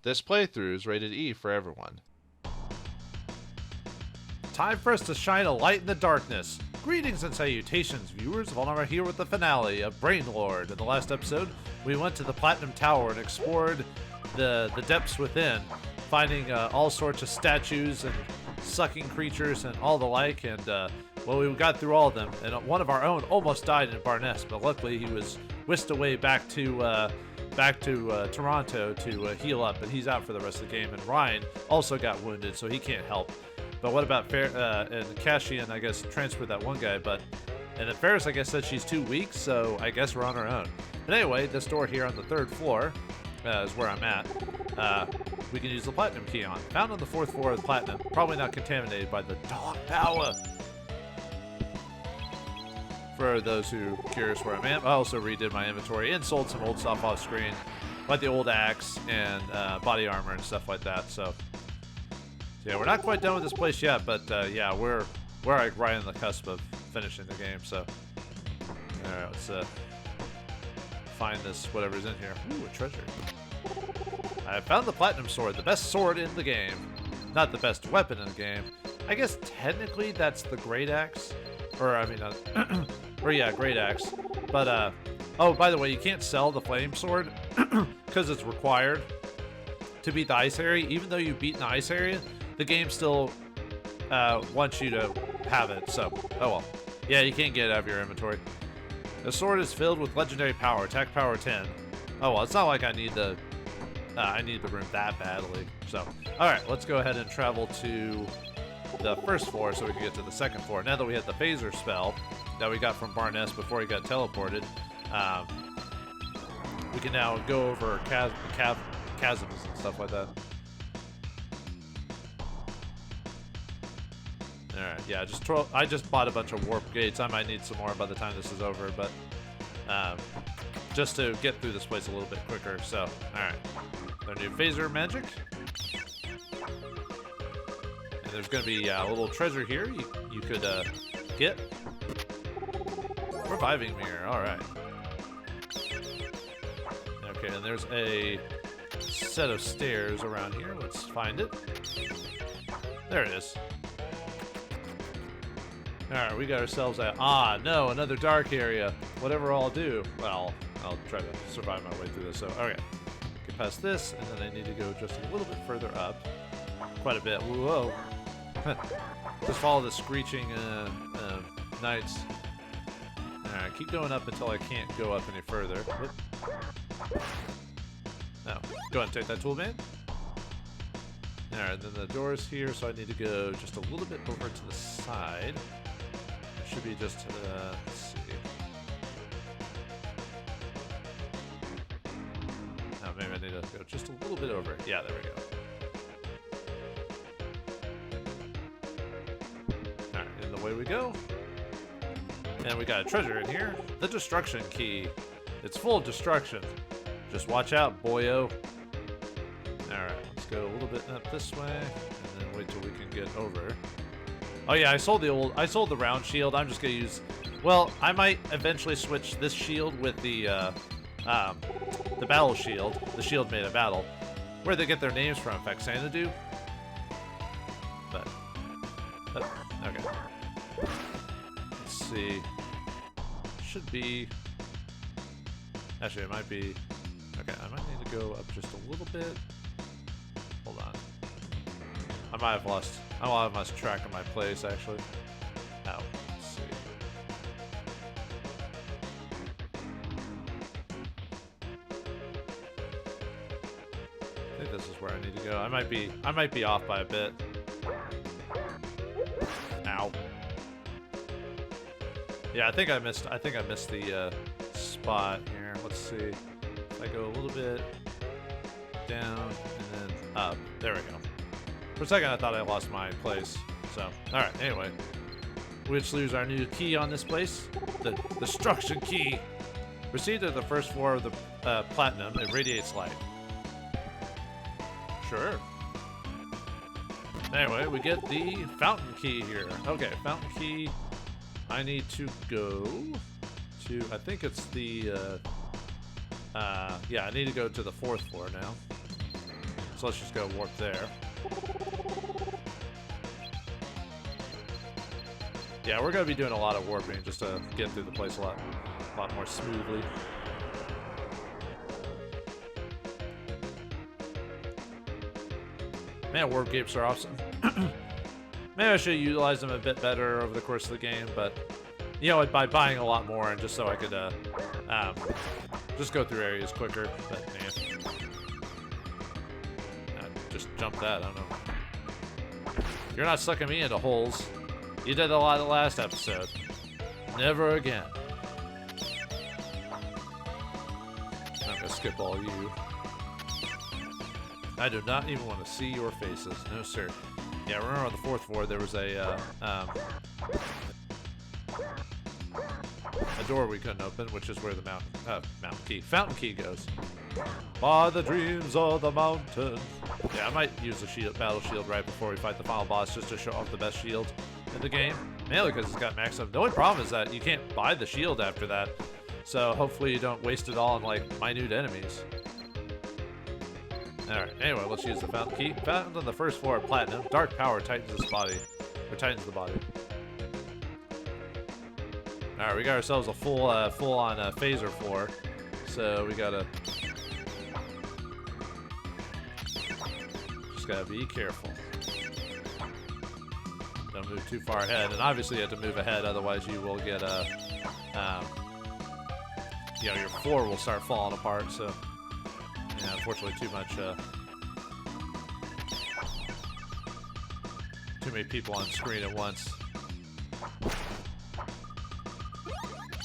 This playthrough is rated E for everyone. Time for us to shine a light in the darkness. Greetings and salutations, viewers. Vauldemare here with the finale of Brain Lord. In the last episode, we went to the Platinum Tower and explored the depths within, finding all sorts of statues and sucking creatures and all the like, and well, we got through all of them, and one of our own almost died in Barnes, but luckily he was whisked away back to Toronto to heal up, and he's out for the rest of the game. And Ryan also got wounded, so he can't help. But what about and Kashian, I guess, transferred that one guy, and then Ferris, I guess, said she's too weak, so I guess we're on our own. But anyway, this door here on the 3rd floor is where I'm at. We can use the Platinum key on. Found on the 4th floor of the Platinum, probably not contaminated by the dog power. For those who are curious where I'm at, I also redid my inventory and sold some old stuff off screen, like the old axe and body armor and stuff like that. So yeah, we're not quite done with this place yet, but yeah, we're like right on the cusp of finishing the game. So all right, let's find this whatever's in here. Ooh, a treasure. I found the Platinum Sword, the best sword in the game. Not the best weapon in the game. I guess technically that's the Great Axe. Or, I mean, or yeah, Great Axe. But, oh, by the way, you can't sell the Flame Sword because it's required to beat the ice area. Even though you've beaten the ice area, the game still wants you to have it. So, oh well. Yeah, you can't get it out of your inventory. The sword is filled with legendary power, attack power 10. Oh well, it's not like I need the room that badly. So, alright, let's go ahead and travel to the 1st floor so we can get to the 2nd floor. Now that we had the phaser spell that we got from Barnes before he got teleported, we can now go over chasms and stuff like that. Alright, yeah, I just bought a bunch of warp gates. I might need some more by the time this is over, but just to get through this place a little bit quicker. So, alright. Our new phaser magic. And there's going to be a little treasure here you could get. Reviving mirror, alright. Okay, and there's a set of stairs around here. Let's find it. There it is. Alright, we got ourselves a... Ah, no, another dark area. Whatever I'll do. Well, I'll try to survive my way through this. So, okay. Get past this, and then I need to go just a little bit further up. Quite a bit. Whoa. Just follow the screeching knights. Alright, keep going up until I can't go up any further. Whoop. No. Go ahead and take that tool, man. Alright, then the door's here, so I need to go just a little bit over to the side. Should be just, let's see. Oh, maybe I need to go just a little bit over. Yeah, there we go. Alright, and away we go. And we got a treasure in here. The destruction key. It's full of destruction. Just watch out, boyo. Alright, let's go a little bit up this way, and then wait till we can get over. Oh yeah, I sold the round shield. I'm just gonna use, well, I might eventually switch this shield with the battle shield, the shield made of battle. Where they get their names from, in fact, Xanadu. But okay. Let's see. Should be. Actually, it might be. Okay, I might need to go up just a little bit. Hold on. I might have lost track of my place, actually. Oh, let's see. I think this is where I need to go. I might be off by a bit. Ow. Yeah, I think I missed the spot here. Let's see. If I go a little bit down and then up. There we go. For a second, I thought I lost my place. So, alright, anyway. We just lose our new key on this place. The destruction key. Received at the 1st floor of the Platinum. It radiates light. Sure. Anyway, we get the fountain key here. Okay, fountain key. I need to go to... I think it's the... yeah, I need to go to the 4th floor now. So let's just go warp there. Yeah, we're going to be doing a lot of warping just to get through the place a lot more smoothly. Man, warp gates are awesome. Maybe I should utilize them a bit better over the course of the game, but you know, by buying a lot more and just so I could just go through areas quicker. But man, just jump that. I don't know. You're not sucking me into holes. You did a lot of the last episode. Never again. I'm gonna skip all you. I do not even want to see your faces. No, sir. Yeah, remember on the 4th floor there was a door we couldn't open, which is where the fountain key goes. By the dreams of the mountain. Yeah, I might use the battle shield right before we fight the final boss just to show off the best shield in the game. Mainly because it's got maximum. The only problem is that you can't buy the shield after that. So hopefully you don't waste it all on like minute enemies. Alright, anyway, let's use the fountain key. Fountains on the 1st floor of platinum. Dark power tightens this body. Or tightens the body. Alright, we got ourselves a full-on phaser floor. So we gotta... just gotta be careful. Don't move too far ahead. And obviously you have to move ahead, otherwise you will get you know, your floor will start falling apart, so... yeah, unfortunately too many people on screen at once.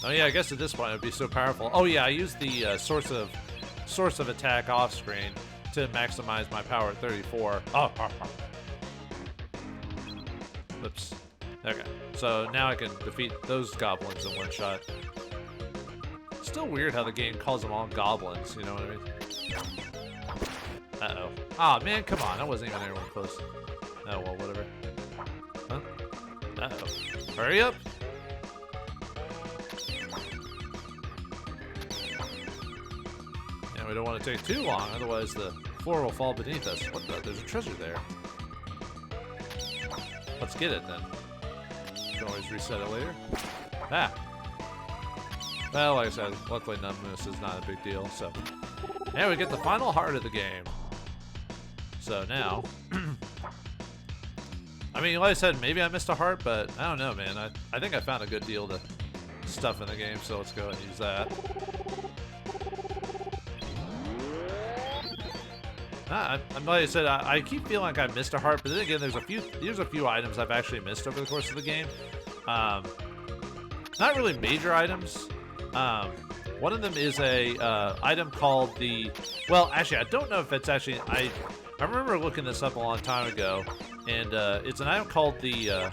Oh yeah, I guess at this point it would be so powerful. Oh yeah, I used the source of attack off screen to maximize my power at 34. Oh. Oops. Okay. So now I can defeat those goblins in one shot. Still weird how the game calls them all goblins, you know what I mean? Uh-oh. Aw, man, come on. I wasn't even anywhere close. Oh, well, whatever. Huh? Uh-oh. Hurry up! Yeah, we don't want to take too long, otherwise the floor will fall beneath us. What the? There's a treasure there. Let's get it, then. You can always reset it later. Ah! Well, like I said, luckily numbness is not a big deal, so... and we get the final heart of the game. So now... I mean, like I said, maybe I missed a heart, but I don't know, man. I think I found a good deal to stuff in the game, so let's go ahead and use that. Like I said, I keep feeling like I missed a heart, but then again, there's a few items I've actually missed over the course of the game. Not really major items. One of them is a item called the... well, actually, I don't know if it's actually... I remember looking this up a long time ago, and it's an item called the...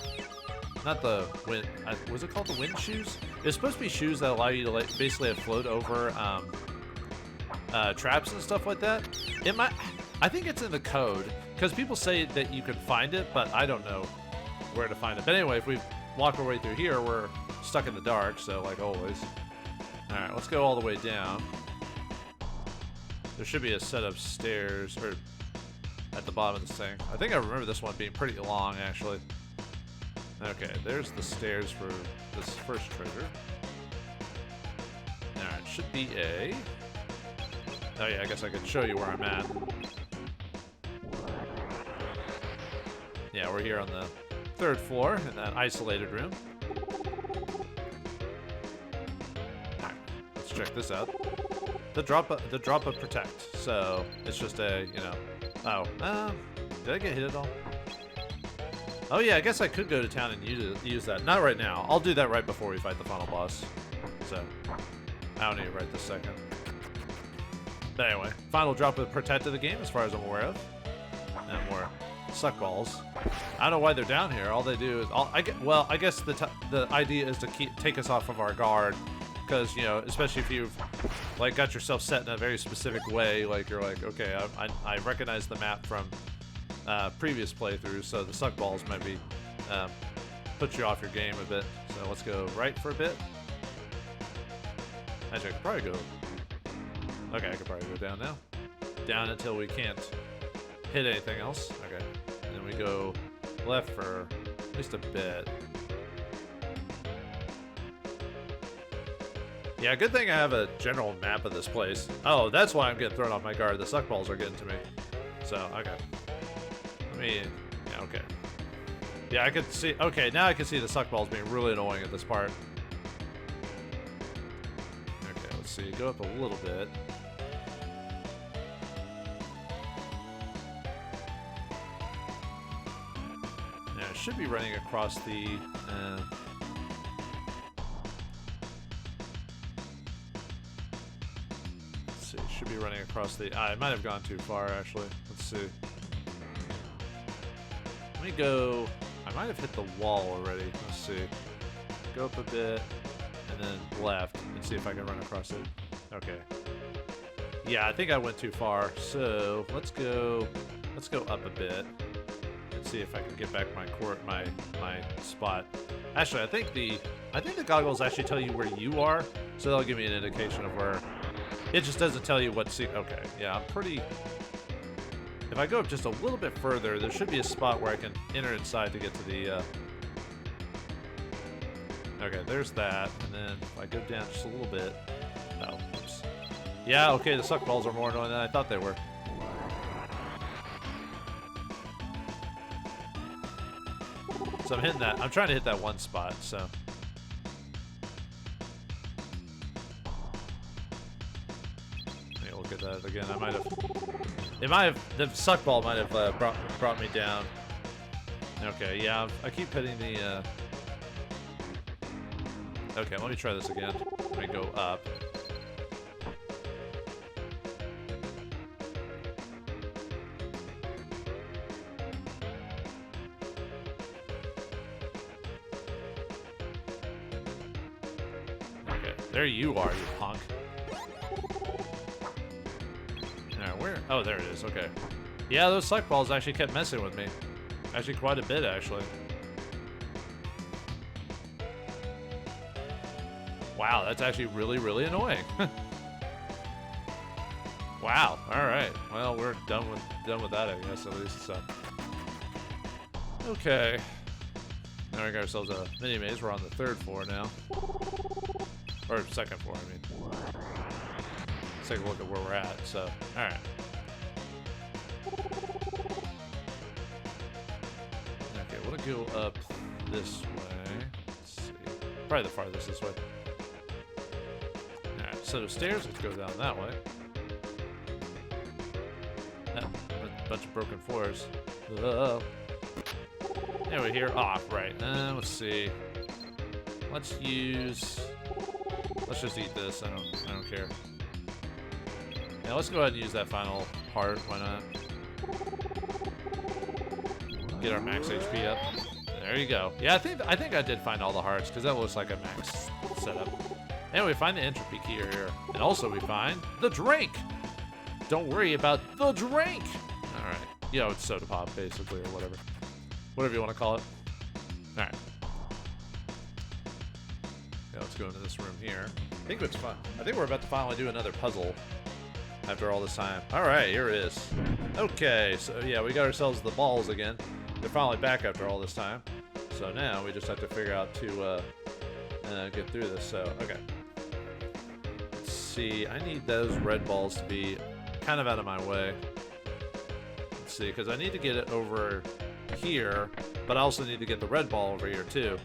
not the wind... was it called the wind shoes? It's supposed to be shoes that allow you to like, basically float over traps and stuff like that. I think it's in the code, because people say that you can find it, but I don't know where to find it. But anyway, if we walk our way through here, we're stuck in the dark, so like always. Alright, let's go all the way down. There should be a set of stairs or at the bottom of this thing. I think I remember this one being pretty long, actually. Okay, there's the stairs for this first treasure. Alright, should be a... oh yeah, I guess I could show you where I'm at. Yeah, we're here on the 3rd floor in that isolated room. Check this out. The drop of protect. So it's just a, you know. Oh, did I get hit at all? Oh yeah, I guess I could go to town and use that. Not right now. I'll do that right before we fight the final boss. So I don't need it right this second. But anyway, final drop of protect of the game, as far as I'm aware of. And more suck balls. I don't know why they're down here. All they do is, I guess the idea is to take us off of our guard. Because, you know, especially if you've, like, got yourself set in a very specific way, like, you're like, okay, I recognize the map from previous playthroughs, so the suck balls might be, put you off your game a bit. So let's go right for a bit. Actually, I could probably go, okay, I could probably go down now. Down until we can't hit anything else. Okay. And then we go left for at least a bit. Yeah, good thing I have a general map of this place. Oh, that's why I'm getting thrown off my guard. The suck balls are getting to me. So, okay. Let me... Yeah, okay. Yeah, I could see... Okay, now I can see the suck balls being really annoying at this part. Okay, let's see. Go up a little bit. Yeah, it should be running across the... Should be running across the... I might have gone too far, actually. Let's see. Let me go... I might have hit the wall already. Let's see. Go up a bit, and then left, and see if I can run across it. Okay. Yeah, I think I went too far. So let's go up a bit and see if I can get back my spot. Actually, I think the goggles actually tell you where you are, so they'll give me an indication of where. It just doesn't tell you what seat. Okay, yeah, I'm pretty... If I go up just a little bit further, there should be a spot where I can enter inside to get to the... Okay, there's that. And then if I go down just a little bit... Oh, oops. Yeah, okay, the suck balls are more annoying than I thought they were. So I'm hitting that. I'm trying to hit that one spot, so... At that again. The suck ball might have brought me down. Okay, yeah, I keep hitting the okay, let me try this again. Let me go up. Okay, there you are, you punk. Where? Oh, there it is. Okay. Yeah, those suck balls actually kept messing with me. Actually, quite a bit, actually. Wow, that's actually really, really annoying. Wow. All right. Well, we're done with that, I guess, at least. So. Okay. Now we got ourselves a mini maze. We're on the 3rd floor now, or 2nd floor, I mean. Let's take a look at where we're at. So, all right. Okay, we'll go up this way. Let's see. Probably the farthest this way. All right, set of stairs. Let's go down that way. Oh, a bunch of broken floors. Anyway, here. Ah, right. Let's see. Let's just eat this. I don't care. Yeah, let's go ahead and use that final heart. Why not? Get our max HP up. There you go. Yeah, I think I did find all the hearts because that looks like a max setup. Anyway, we find the entropy key here, and also we find the drink. Don't worry about the drink. All right. You know, it's soda pop basically, or whatever you want to call it. All right. Yeah, let's go into this room here. I think it's fun. I think we're about to finally do another puzzle. After all this time. Alright, here it is. Okay, so yeah, we got ourselves the balls again. They're finally back after all this time. So now we just have to figure out to get through this. So, okay. Let's see. I need those red balls to be kind of out of my way. Let's see, because I need to get it over here, but I also need to get the red ball over here too.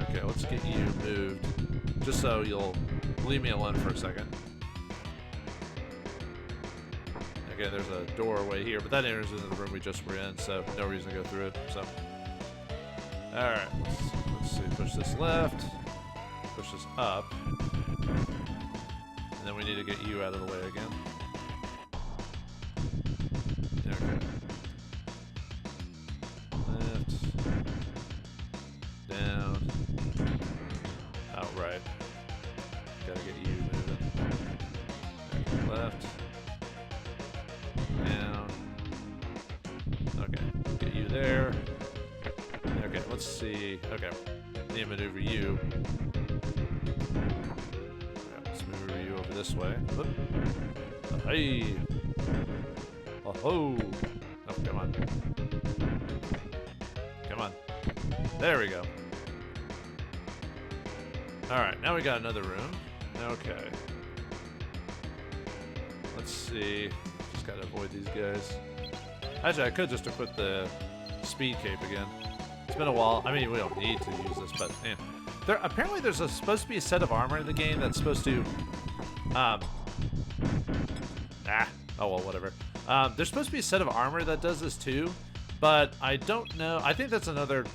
Okay, let's get you moved. Just so you'll leave me alone for a second. Okay, there's a doorway here, but that enters into the room we just were in, so no reason to go through it. So, all right, let's see. Push this left, push this up, and then we need to get you out of the way again. Okay. Left, down, outright. Gotta get you moving. Okay, left. Down. Okay, get you there. Okay, let's see. Okay, need to maneuver you. Okay, let's maneuver you over this way. Whoop. Hey. Oh ho. Come on. Come on. There we go. Alright, now we got another room. Okay. Let's see. Just gotta avoid these guys. Actually, I could just equip the speed cape again. It's been a while. I mean, we don't need to use this, but yeah. Apparently there's supposed to be a set of armor in the game that's supposed to... oh well, whatever. There's supposed to be a set of armor that does this too, but I don't know. I think that's another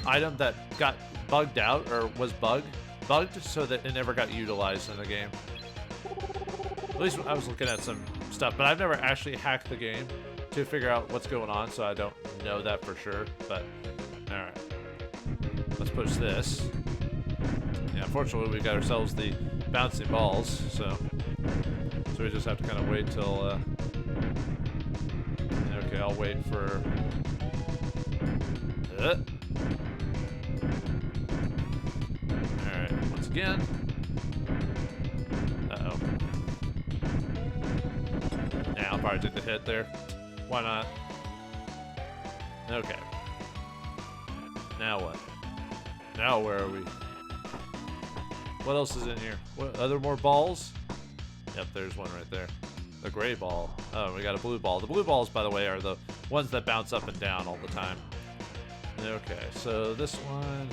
item that got bugged out, or was bugged so that it never got utilized in the game. At least I was looking at some stuff, but I've never actually hacked the game to figure out what's going on, so I don't know that for sure. But alright, let's push this. Yeah, unfortunately we got ourselves the bouncing balls, so we just have to kind of wait till okay, I'll wait for alright, once again. Uh-oh. Yeah, I'll probably take the hit there. Why not? Okay. Now what? Now where are we? What else is in here? What other more balls? Yep, there's one right there. The gray ball. Oh, we got a blue ball. The blue balls, by the way, are the ones that bounce up and down all the time. Okay, so this one.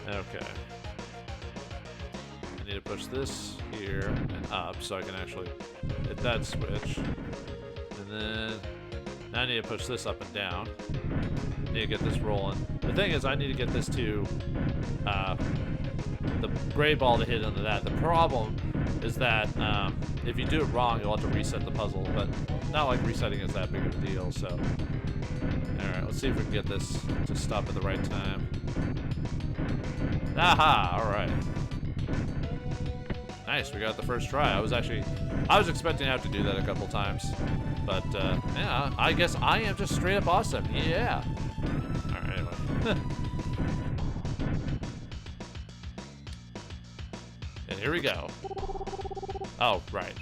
Okay. I need to push this here and up so I can actually hit that switch. And then now I need to push this up and down. I need to get this rolling. The thing is, I need to get this to the gray ball to hit into that. The problem is that if you do it wrong, you'll have to reset the puzzle, but not like resetting is that big of a deal, so. Alright, let's see if we can get this to stop at the right time. Aha! Alright. Nice, we got the first try. I was expecting to have to do that a couple times. But, yeah, I guess I am just straight up awesome. Yeah! Alright, anyway. And here we go. Oh, right.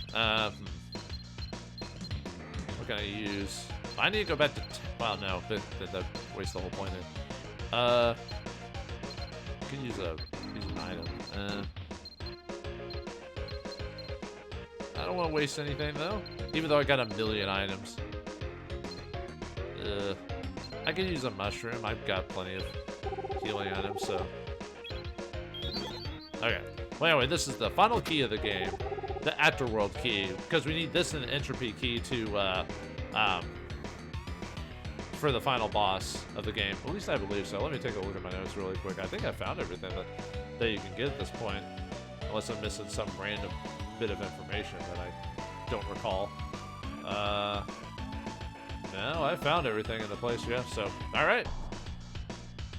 What can I use? I need to go back to... well, no, that wastes the whole point there. I could use an item. I don't want to waste anything, though. Even though I got a million items. I could use a mushroom. I've got plenty of healing items, so... Okay. Well, anyway, this is the final key of the game. The Afterworld key. Because we need this and the Entropy key to, for the final boss of the game. At least I believe so. Let me take a look at my notes really quick. I think I found everything that you can get at this point. Unless I'm missing some random bit of information that I don't recall. No, I found everything in the place, yeah. So, alright.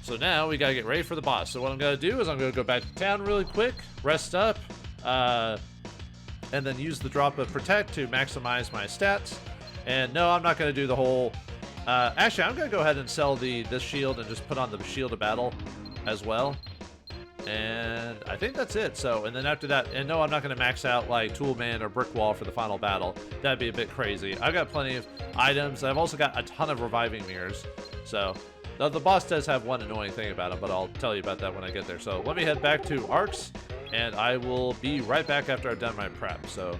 So now we gotta get ready for the boss. So what I'm gonna do is I'm gonna go back to town really quick, rest up, and then use the drop of Protect to maximize my stats. And no, I'm not gonna do the whole... actually, I'm gonna go ahead and sell this shield and just put on the shield of battle as well. And I think that's it. So, and then after that, and no, I'm not going to max out like Toolman or Brick Wall for the final battle. That'd be a bit crazy. I've got plenty of items. I've also got a ton of reviving mirrors. So, the boss does have one annoying thing about him, but I'll tell you about that when I get there. So, let me head back to Arcs, and I will be right back after I've done my prep. So,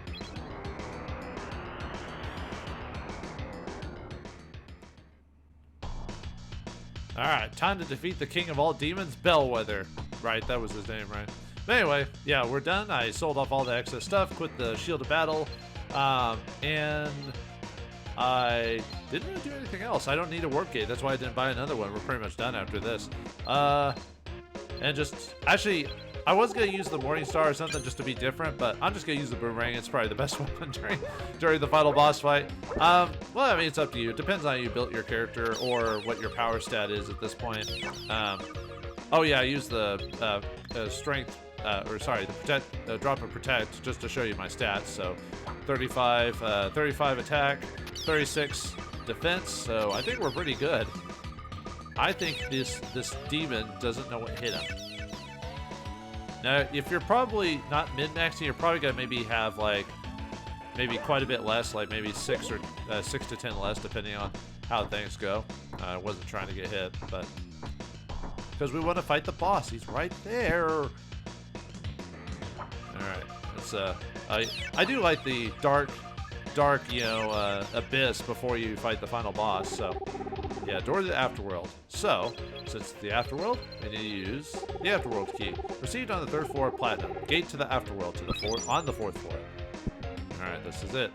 alright, time to defeat the king of all demons, Bellwether. Right, that was his name, right? But anyway, yeah, we're done. I sold off all the excess stuff, quit the shield of battle, and I didn't really do anything else. I don't need a warp gate. That's why I didn't buy another one. We're pretty much done after this. And just, actually, I was going to use the Morning Star or something just to be different, but I'm just going to use the boomerang. It's probably the best weapon during the final boss fight. Well, I mean, it's up to you. It depends on how you built your character or what your power stat is at this point. Oh yeah, I used the strength, the drop of Protect just to show you my stats. So 35 attack, 36 defense, so I think we're pretty good. I think this demon doesn't know what hit him. Now, if you're probably not min-maxing, you're probably gonna maybe have like maybe quite a bit less, like maybe 6 to 10 less, depending on how things go. I wasn't trying to get hit, but because we want to fight the boss, he's right there. All right, let's. I do like the dark, you know, abyss before you fight the final boss. So, yeah, door to the afterworld. So, since it's the afterworld, we need to use the afterworld key. Received on the 3rd floor of Platinum. Gate to the afterworld to the on the 4th floor. All right, this is it.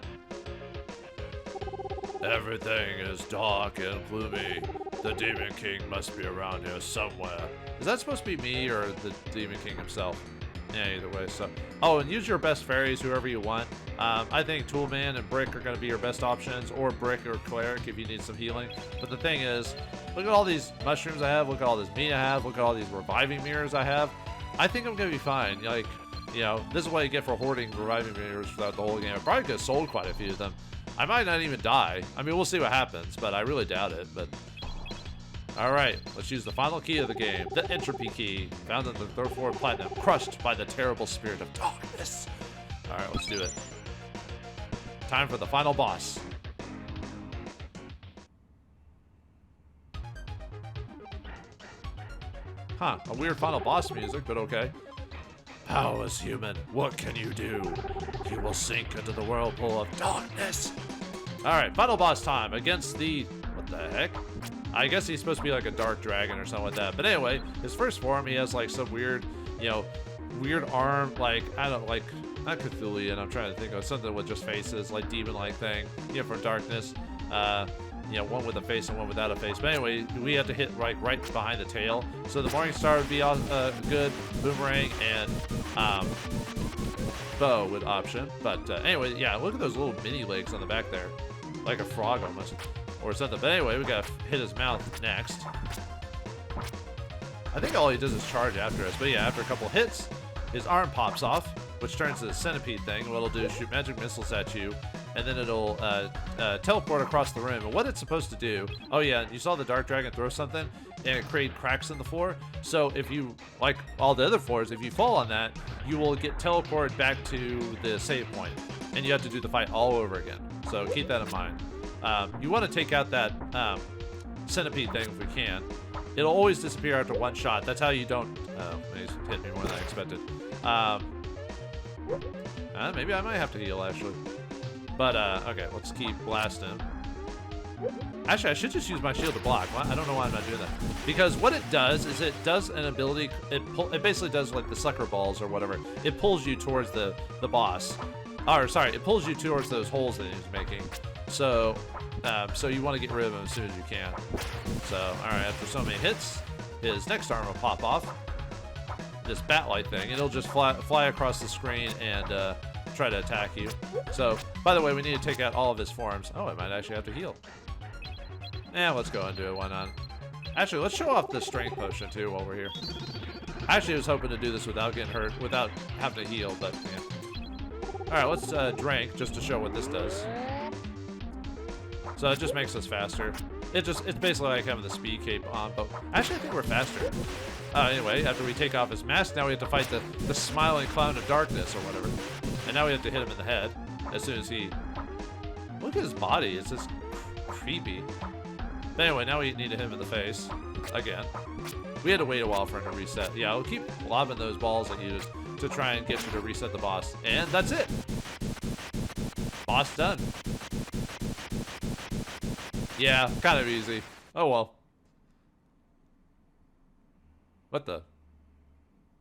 Everything is dark and gloomy. The Demon King must be around here somewhere. Is that supposed to be me or the Demon King himself? Yeah, either way. So, oh, and use your best fairies, whoever you want. I think Toolman and Brick are going to be your best options, or Brick or Cleric if you need some healing. But the thing is, look at all these mushrooms I have. Look at all this meat I have. Look at all these reviving mirrors I have. I think I'm going to be fine. Like, you know, this is what you get for hoarding reviving mirrors throughout the whole game. I probably could have sold quite a few of them. I might not even die. I mean, we'll see what happens, but I really doubt it. But all right, let's use the final key of the game, the entropy key, found on the 3rd floor of Platinum, crushed by the terrible spirit of darkness. All right, let's do it. Time for the final boss. Huh, a weird final boss music, but okay. Powers human, what can you do? You will sink into the whirlpool of darkness. All right, final boss time against the, what the heck? I guess he's supposed to be like a dark dragon or something like that. But anyway, his first form, he has like some weird, you know, weird arm, like, I don't like, not Cthulhian, I'm trying to think of something with just faces, like demon-like thing, you know, from darkness. You know, one with a face and one without a face. But anyway, we have to hit right behind the tail. So the Morning Star would be good, Boomerang, and Bow would option. But anyway, yeah, look at those little mini legs on the back there. Like a frog almost, or something. But anyway, we gotta hit his mouth next. I think all he does is charge after us. But yeah, after a couple hits, his arm pops off, which turns to the centipede thing. What it'll do is shoot magic missiles at you, and then it'll teleport across the room. And what it's supposed to do, oh yeah, you saw the Dark Dragon throw something, and it created cracks in the floor. So if you, like all the other floors, if you fall on that, you will get teleported back to the save point, and you have to do the fight all over again. So keep that in mind. You want to take out that centipede thing if we can. It'll always disappear after one shot. That's how you don't... he's hit me more than I expected. Maybe I might have to heal, actually. But, okay, let's keep blasting him. Actually, I should just use my shield to block. I don't know why I'm not doing that. Because what it does is it does an ability... It basically does like the sucker balls or whatever. It pulls you towards the boss. Or, sorry, it pulls you towards those holes that he's making. So, so you want to get rid of him as soon as you can. So, alright, after so many hits, his next arm will pop off. This bat-like thing. It'll just fly across the screen and try to attack you. So, by the way, we need to take out all of his forms. Oh, I might actually have to heal. Let's go and do it. Why not? Actually, let's show off the strength potion, too, while we're here. Actually, I was hoping to do this without getting hurt, without having to heal, but, yeah. Alright, let's drink, just to show what this does. So it just makes us faster. It's basically like having the speed cape on, but actually I think we're faster. Anyway, after we take off his mask, now we have to fight the smiling clown of darkness or whatever. And now we have to hit him in the head as soon as he... Look at his body, it's just creepy. But anyway, now we need to hit him in the face. Again. We had to wait a while for him to reset. Yeah, we'll keep lobbing those balls at you to try and get you to reset the boss. And that's it! Boss done. Yeah, kind of easy. Oh well. What the?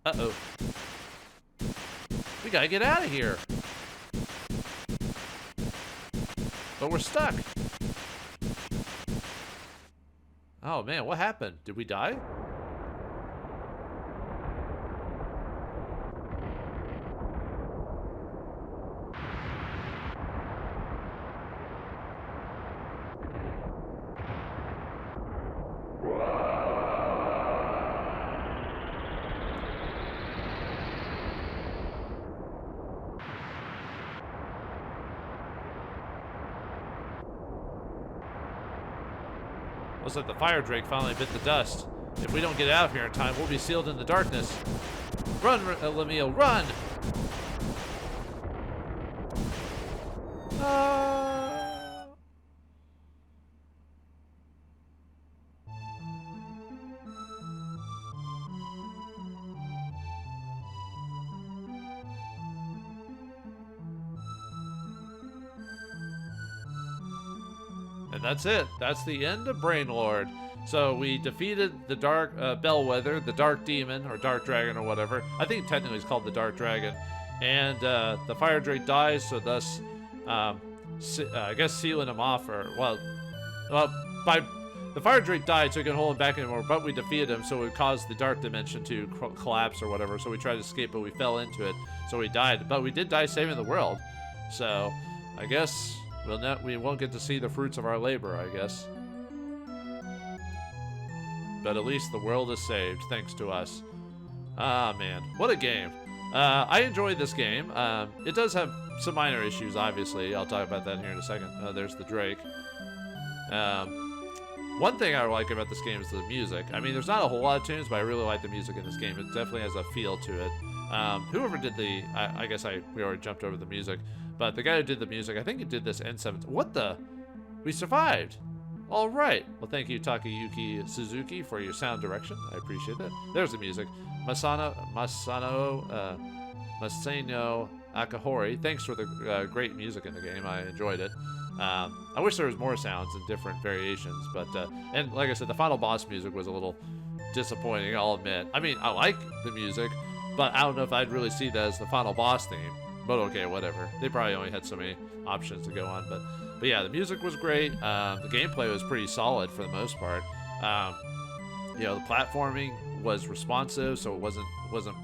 Uh-oh. We gotta get out of here. But we're stuck. Oh man, what happened? Did we die? Looks like the fire drake finally bit the dust. If we don't get out of here in time, we'll be sealed in the darkness. Run, Lemele, run! And that's it. That's the end of Brainlord. So we defeated the Dark Bellwether, the Dark Demon, or Dark Dragon, or whatever. I think technically it's called the Dark Dragon. And the Fire Drake dies, so thus, I guess sealing him off, or, well, by the Fire Drake died, so we couldn't hold him back anymore, but we defeated him, so it would cause the Dark Dimension to collapse or whatever, so we tried to escape, but we fell into it, so we died. But we did die saving the world, so I guess we won't get to see the fruits of our labor, I guess. But at least the world is saved, thanks to us. Ah, man. What a game. I enjoyed this game. It does have some minor issues, obviously. I'll talk about that here in a second. There's the Drake. One thing I like about this game is the music. I mean, there's not a whole lot of tunes, but I really like the music in this game. It definitely has a feel to it. Whoever did the... I guess we already jumped over the music. But the guy who did the music, I think he did this N7... What the... We survived! All right. Well, thank you, Takayuki Suzuki, for your sound direction. I appreciate that. There's the music. Masano Akahori, thanks for the great music in the game. I enjoyed it. I wish there was more sounds and different variations, but and like I said, the final boss music was a little disappointing, I'll admit. I mean, I like the music, but I don't know if I'd really see that as the final boss theme. But okay, whatever. They probably only had so many options to go on, but yeah, the music was great. The gameplay was pretty solid for the most part. You know, the platforming was responsive, so it wasn't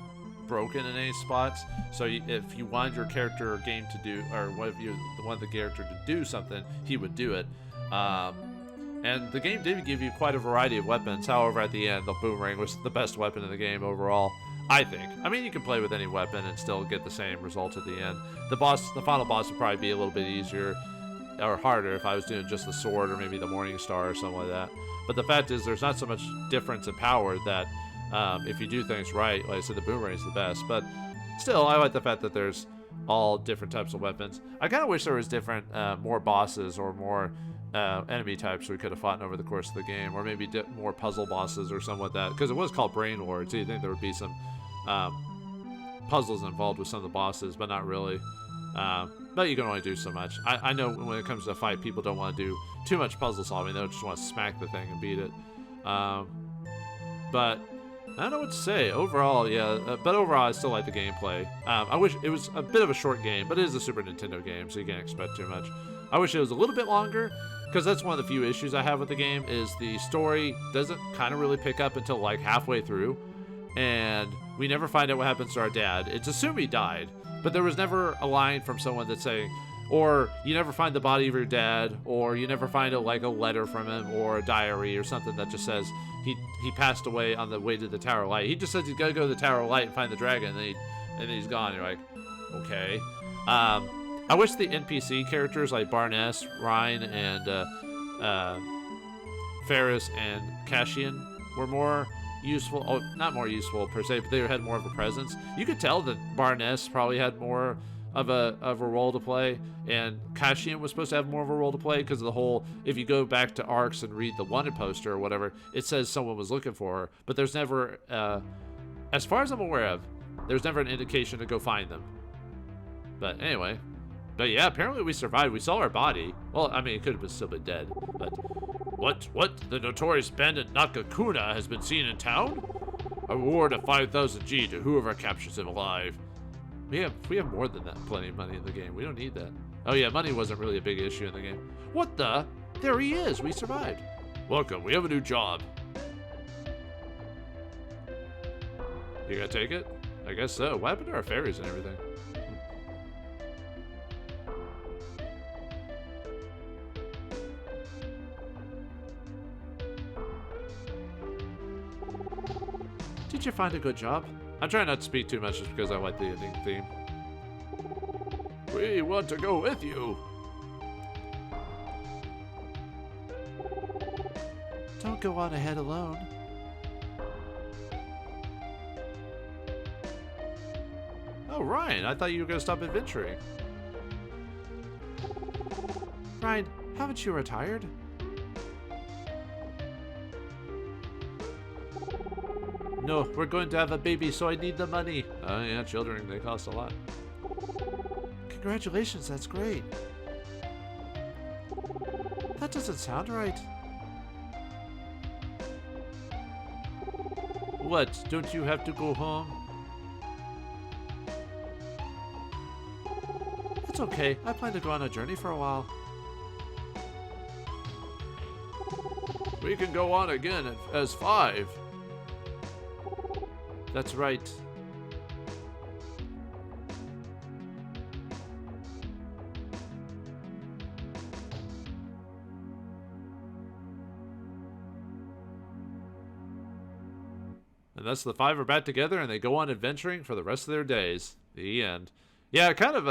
broken in any spots. So if you wanted your character or game to do, or wanted the character to do something, he would do it. And the game did give you quite a variety of weapons. However, at the end, the boomerang was the best weapon in the game overall, I think. I mean, you can play with any weapon and still get the same result at the end. The final boss would probably be a little bit easier or harder if I was doing just the sword or maybe the Morning Star or something like that. But the fact is, there's not so much difference in power that if you do things right, like I said, the boomerang is the best. But still, I like the fact that there's all different types of weapons. I kind of wish there was different, more bosses or more enemy types we could have fought over the course of the game, or maybe more puzzle bosses or something like that, because it was called Brain Lord, so you think there would be some puzzles involved with some of the bosses, but not really. But you can only do so much. I know when it comes to a fight, people don't want to do too much puzzle solving. They just want to smack the thing and beat it. But I don't know what to say. Overall, yeah. But overall, I still like the gameplay. I wish it was a bit of a short game, but it is a Super Nintendo game, so you can't expect too much. I wish it was a little bit longer, because that's one of the few issues I have with the game, is the story doesn't kind of really pick up until like halfway through, and we never find out what happens to our dad. It's assumed he died, but there was never a line from someone that's saying, or you never find the body of your dad, or you never find a letter from him, or a diary, or something that just says he passed away on the way to the Tower of Light. He just says he's got to go to the Tower of Light and find the dragon, and then he's gone. You're like, okay. I wish the NPC characters like Barnes, Ryan, and Ferris and Kashian were more useful. Oh, not more useful per se, but they had more of a presence. You could tell that Barnes probably had more of a role to play, and Kashian was supposed to have more of a role to play because of the whole, if you go back to ARCs and read the wanted poster or whatever, it says someone was looking for her, but there's never, as far as I'm aware of, there's never an indication to go find them. But anyway, but yeah, apparently we survived. We saw our body. Well, I mean, it could have still been dead, but what? The notorious bandit Nakakuna has been seen in town? A reward of 5,000 G to whoever captures him alive. We have more than that, plenty of money in the game. We don't need that. Oh yeah, money wasn't really a big issue in the game. What the? There he is. We survived. Welcome. We have a new job. You gonna take it? I guess so. What happened to our fairies and everything? Did you find a good job? I'm trying not to speak too much just because I like the ending theme. We want to go with you. Don't go on ahead alone. Oh, Ryan, I thought you were going to stop adventuring. Ryan, haven't you retired? No, we're going to have a baby, so I need the money. Oh yeah, children, they cost a lot. Congratulations, that's great. That doesn't sound right. What? Don't you have to go home? It's okay. I plan to go on a journey for a while. We can go on again as 5. That's right. And thus the 5 are back together and they go on adventuring for the rest of their days. The end. Yeah, kind of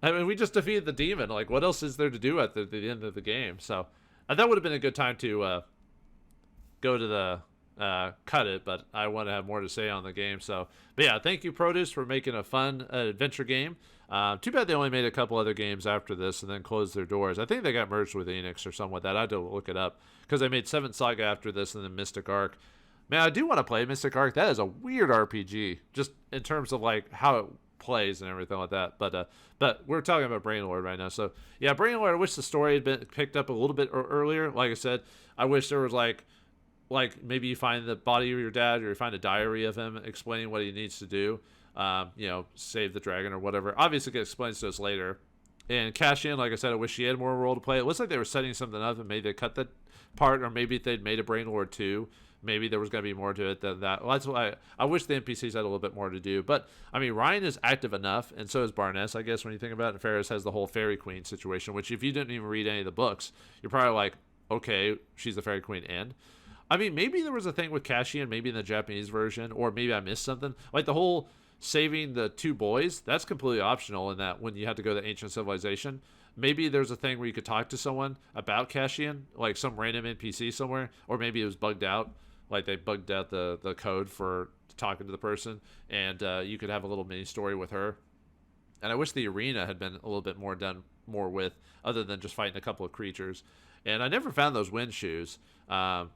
I mean, we just defeated the demon. Like, what else is there to do at the end of the game? So, that would have been a good time to go to the cut it, but I want to have more to say on the game. So, but yeah, thank you, Produce, for making a fun adventure game. Too bad they only made a couple other games after this and then closed their doors. I think they got merged with Enix or something like that. I had to look it up because they made 7th Saga after this and then Mystic Arc. Man, I do want to play Mystic Arc. That is a weird RPG, just in terms of like how it plays and everything like that. But we're talking about Brain Lord right now. So yeah, Brain Lord. I wish the story had been picked up a little bit earlier. Like I said, I wish there was like maybe you find the body of your dad or you find a diary of him explaining what he needs to do. Save the dragon or whatever. Obviously, it explains to us later. And Kashian, like I said, I wish she had more role to play. It looks like they were setting something up and maybe they cut that part, or maybe they'd made a Brain Lord 2. Maybe there was going to be more to it than that. Well, that's why I wish the NPCs had a little bit more to do. But, I mean, Ryan is active enough, and so is Barness, I guess, when you think about it. And Ferris has the whole Fairy Queen situation, which if you didn't even read any of the books, you're probably like, okay, she's the Fairy Queen, and? I mean, maybe there was a thing with Kashian, maybe in the Japanese version, or maybe I missed something. Like the whole saving the 2 boys, that's completely optional in that when you have to go to ancient civilization. Maybe there's a thing where you could talk to someone about Kashian, like some random NPC somewhere, or maybe it was bugged out. Like they bugged out the code for talking to the person, and you could have a little mini story with her. And I wish the arena had been a little bit done more with, other than just fighting a couple of creatures. And I never found those wind shoes. And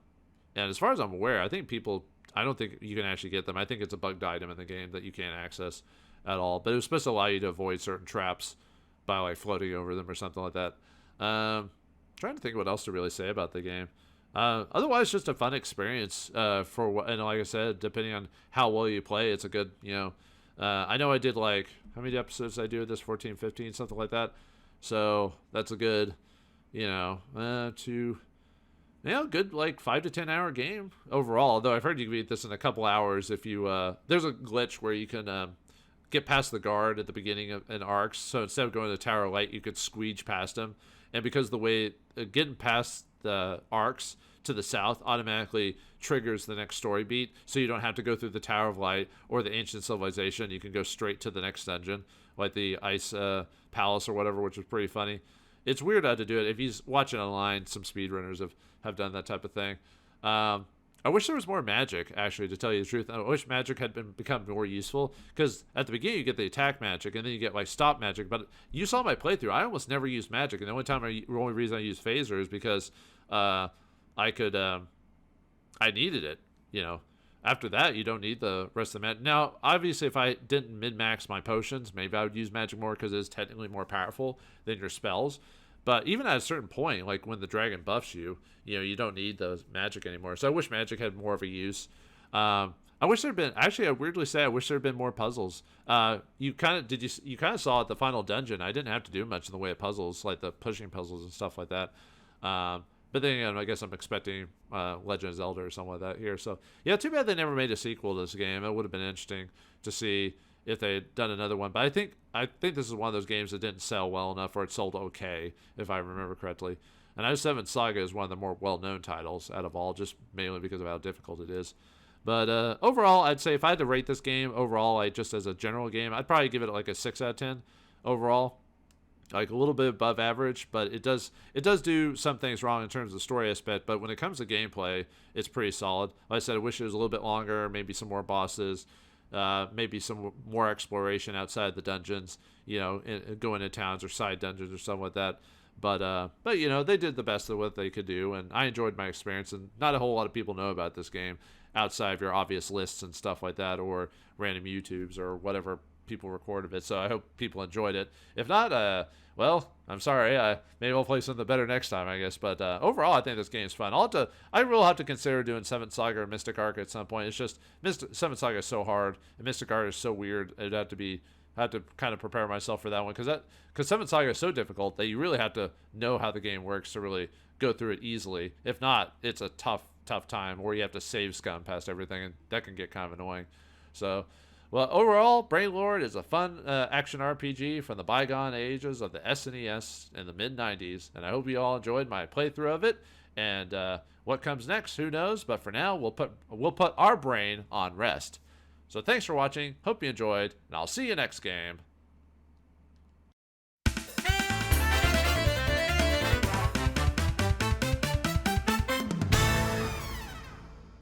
as far as I'm aware, I don't think you can actually get them. I think it's a bugged item in the game that you can't access at all. But it was supposed to allow you to avoid certain traps by like floating over them or something like that. Trying to think what else to really say about the game. Otherwise, just a fun experience and like I said, depending on how well you play, it's a good, I know I did like, how many episodes did I do of this? 14, 15, something like that. So that's a good, good like 5 to 10 hour game overall. Although I've heard you can beat this in a couple hours if you, there's a glitch where you can get past the guard at the beginning of an arc. So instead of going to the Tower of Light, you could squeege past him. And because the way getting past the arcs to the south automatically triggers the next story beat, so you don't have to go through the Tower of Light or the ancient civilization. You can go straight to the next dungeon, like the ice palace or whatever, which was pretty funny. It's weird how to do it. If he's watching online, some speedrunners have done that type of thing. I wish there was more magic, actually, to tell you the truth. I wish magic had become more useful, because at the beginning you get the attack magic, and then you get like stop magic. But you saw my playthrough. I almost never used magic, and the only reason I used phaser is because I needed it. After that, you don't need the rest of the magic. Now, obviously, if I didn't min-max my potions, maybe I would use magic more because it is technically more powerful than your spells. But even at a certain point, like when the dragon buffs you, you don't need the magic anymore. So I wish magic had more of a use. I wish there had been, actually, I weirdly say I wish there had been more puzzles. You kind of saw at the final dungeon, I didn't have to do much in the way of puzzles, like the pushing puzzles and stuff like that. But then again, I guess I'm expecting Legend of Zelda or something like that here. So yeah, too bad they never made a sequel to this game. It would have been interesting to see if they had done another one. But I think this is one of those games that didn't sell well enough, or it sold okay, if I remember correctly. And I know 7th Saga is one of the more well-known titles out of all, just mainly because of how difficult it is. But overall, I'd say if I had to rate this game overall, just as a general game, I'd probably give it like a 6 out of 10 overall. Like a little bit above average, but it does do some things wrong in terms of the story aspect. But when it comes to gameplay, it's pretty solid. Like I said, I wish it was a little bit longer, maybe some more bosses. Maybe some more exploration outside the dungeons, going to towns or side dungeons or something like that. But they did the best of what they could do, and I enjoyed my experience. And not a whole lot of people know about this game outside of your obvious lists and stuff like that, or random YouTubes or whatever people record of it. So I hope people enjoyed it. If not, well, I'm sorry. Maybe I'll play something better next time, I guess. But overall, I think this game's fun. I will have to consider doing Seventh Saga or Mystic Arc at some point. It's just Seventh Saga is so hard, and Mystic Arc is so weird. I have to kind of prepare myself for that one because Seventh Saga is so difficult that you really have to know how the game works to really go through it easily. If not, it's a tough time where you have to save scum past everything, and that can get kind of annoying. So, well, overall, Brain Lord is a fun action RPG from the bygone ages of the SNES in the mid-90s, and I hope you all enjoyed my playthrough of it. And what comes next, who knows? But for now, we'll put our brain on rest. So thanks for watching. Hope you enjoyed, and I'll see you next game.